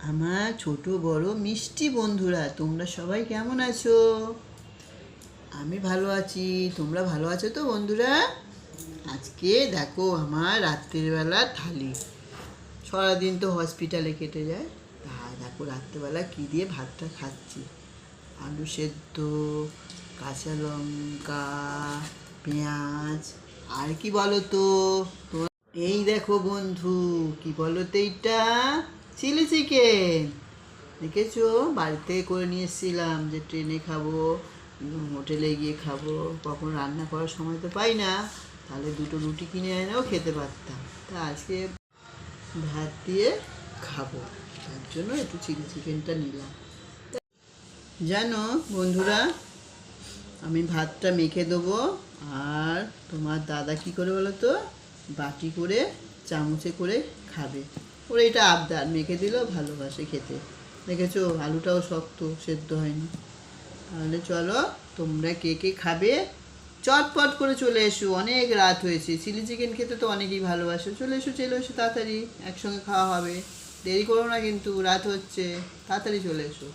আমার ছোট বড় মিষ্টি বন্ধুরা, তোমরা সবাই কেমন আছো? আমি ভালো আছি। তোমরা ভালো আছো তো বন্ধুরা? আজকে দেখো আমার রাত্রিবেলা থালি। সারাদিন তো হসপিটালে কেটে যায়। আর দেখো রাত্রিবেলা কী দিয়ে ভাতটা খাচ্ছি। আলু সেদ্ধ, কাঁচা লঙ্কা, পেঁয়াজ, আর কি বলো তো? এই দেখো বন্ধু, কি বলো তো এইটা? Chilli chicken. দেখেছো, বাড়িতে করে নিয়ে এসেছিলাম যে ট্রেনে খাবো, হোটেলে গিয়ে খাবো, কখন রান্না করার সময় তো পাই না। তাহলে দুটো রুটি কিনে এনেও খেতে পারতাম। তা আজকে ভাত দিয়ে খাবো, তার জন্য একটু চিলি চিকেনটা নিলাম। জানো বন্ধুরা, আমি ভাতটা মেখে দেবো, আর তোমার দাদা কি করে বলো তো, বাটি করে চামচে করে খাবে। ওর এটা আবদার, মেখে দিলেও ভালোবাসে খেতে। দেখেছো, আলুটাও শক্ত, সেদ্ধ হয়নি। তাহলে চলো, তোমরা কে কে খাবে চটপট করে চলে এসো, অনেক রাত হয়েছে। চিলি চিকেন খেতে তো অনেকেই ভালোবাসে। চলে এসো তাড়াতাড়ি, একসঙ্গে খাওয়া হবে। দেরি করো না কিন্তু, রাত হচ্ছে, তাড়াতাড়ি চলে এসো।